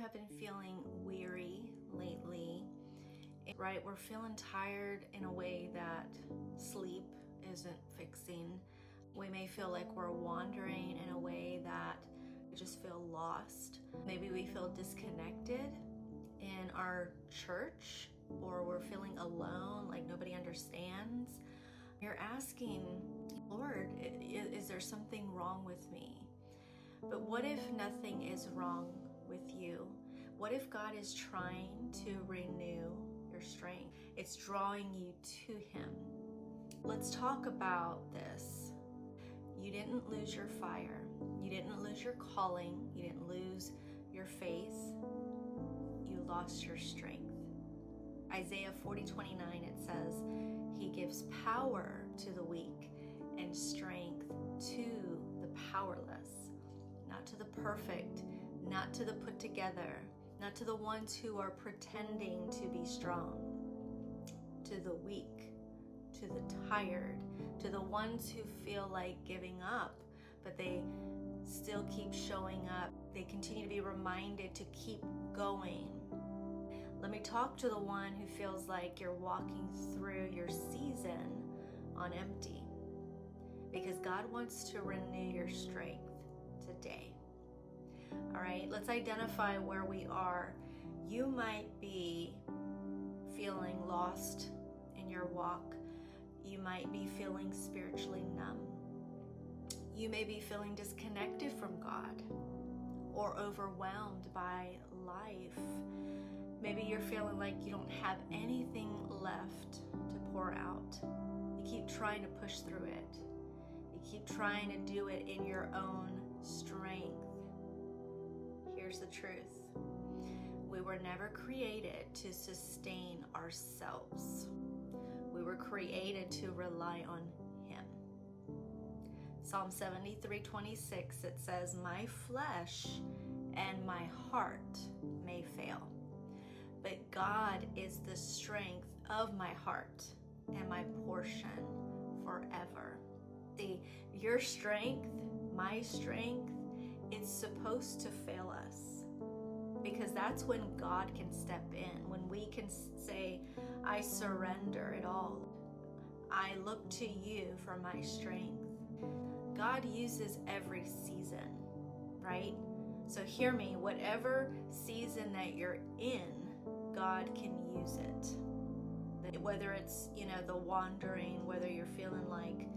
have been feeling weary lately, right? We're feeling tired in a way that sleep isn't fixing. We may feel like we're wandering in a way that we just feel lost. Maybe we feel disconnected in our church, or we're feeling alone, like nobody understands. You're asking, Lord, is there something wrong with me? But what if nothing is wrong with you? What if God is trying to renew your strength? It's drawing you to Him. Let's talk about this. You didn't lose your fire. You didn't lose your calling. You didn't lose your faith. You lost your strength. Isaiah 40:29, it says, He gives power to the weak and strength to the powerless. Not to the perfect, not to the put together, not to the ones who are pretending to be strong. To the weak, to the tired, to the ones who feel like giving up, but they still keep showing up. They continue to be reminded to keep going. Let me talk to the one who feels like you're walking through your season on empty, because God wants to renew your strength today. All right, let's identify where we are. You might be feeling lost in your walk. You might be feeling spiritually numb. You may be feeling disconnected from God or overwhelmed by life. Maybe you're feeling like you don't have anything left to pour out. You keep trying to push through it. You keep trying to do it in your own strength. Here's the truth. We were never created to sustain ourselves. We were created to rely on Him. Psalm 73:26, it says, My flesh and my heart may fail, but God is the strength of my heart and my portion forever. See, your strength, my strength, it's supposed to fail us, because that's when God can step in, when we can say, I surrender it all. I look to you for my strength. God uses every season, right? So hear me, whatever season that you're in, God can use it. Whether it's, the wandering, whether you're feeling like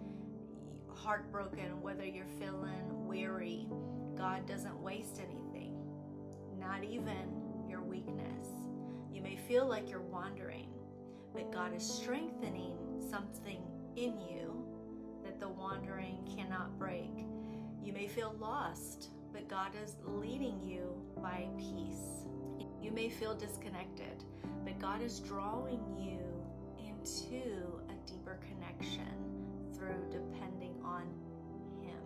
heartbroken, whether you're feeling weary, God doesn't waste anything, not even your weakness. You may feel like you're wandering, but God is strengthening something in you that the wandering cannot break. You may feel lost, but God is leading you by peace. You may feel disconnected, but God is drawing you into a deeper connection through depending on Him.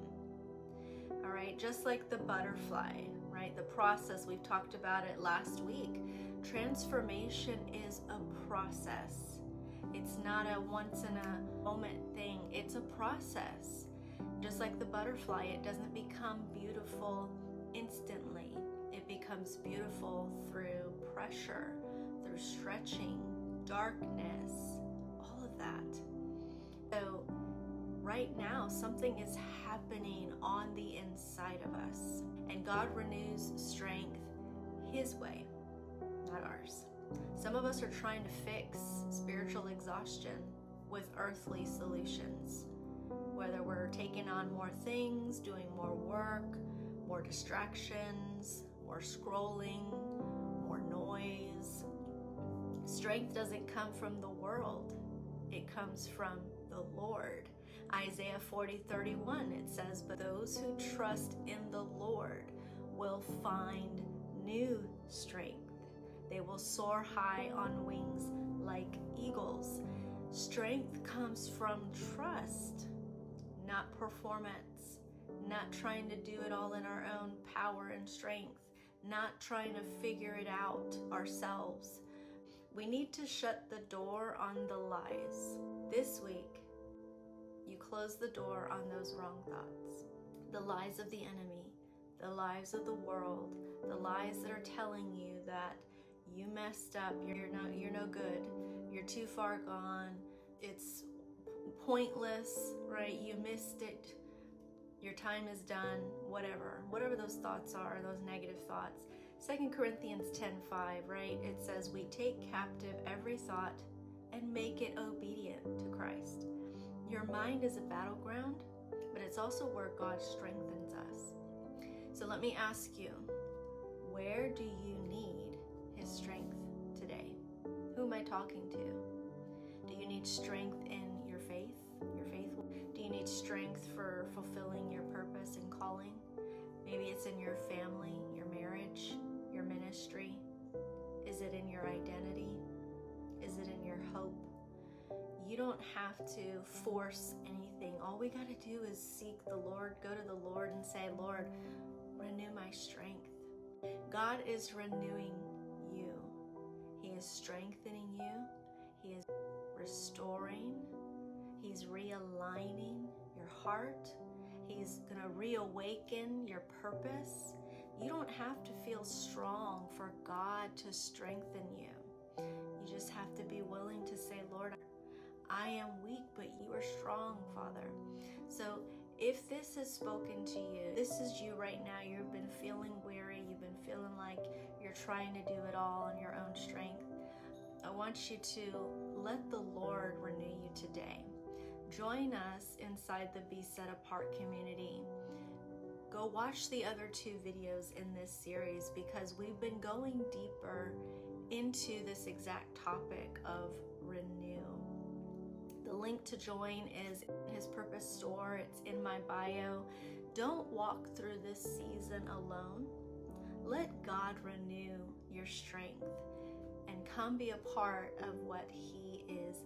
All right, just like the butterfly, right? The process, we've talked about it last week. Transformation is a process. It's not a once in a moment thing. It's a process. Just like the butterfly, it doesn't become beautiful instantly. It becomes beautiful through pressure, through stretching, darkness, all of that. So right now, something is happening on the inside of us, and God renews strength His way, not ours. Some of us are trying to fix spiritual exhaustion with earthly solutions, whether we're taking on more things, doing more work, more distractions, more scrolling, more noise. Strength doesn't come from the world. It comes from the Lord. Isaiah 40:31, it says, But those who trust in the Lord will find new strength. They will soar high on wings like eagles. Strength comes from trust, not performance, not trying to do it all in our own power and strength, not trying to figure it out ourselves. We need to shut the door on the lies. This week, you close the door on those wrong thoughts, the lies of the enemy the lies of the world, the lies that are telling you that you messed up, you're no good, you're too far gone, it's pointless, right? You missed it, your time is done, whatever those thoughts are, those negative thoughts. 2 Corinthians 10:5, right? It says we take captive every thought and make it obedient to Christ. Your mind is a battleground, but it's also where God strengthens us. So let me ask you, where do you need His strength today? Who am I talking to? Do you need strength in your faith? Do you need strength for fulfilling your purpose and calling? Maybe it's in your family, your marriage, your ministry. Is it in your identity? Is it in your hope? You don't have to force anything. All we got to do is seek the Lord, go to the Lord and say, Lord, renew my strength. God is renewing you. He is strengthening you. He is restoring. He's realigning your heart. He's going to reawaken your purpose. You don't have to feel strong for God to strengthen you. You just have to be willing to say, Lord, I am weak, but you are strong, Father. So if this has spoken to you, this is you right now, you've been feeling weary, you've been feeling like you're trying to do it all on your own strength, I want you to let the Lord renew you today. Join us inside the Be Set Apart community. Go watch the other 2 videos in this series because we've been going deeper into this exact topic of renew. The link to join is in His Purpose store. It's in my bio. Don't walk through this season alone. Let God renew your strength and come be a part of what He is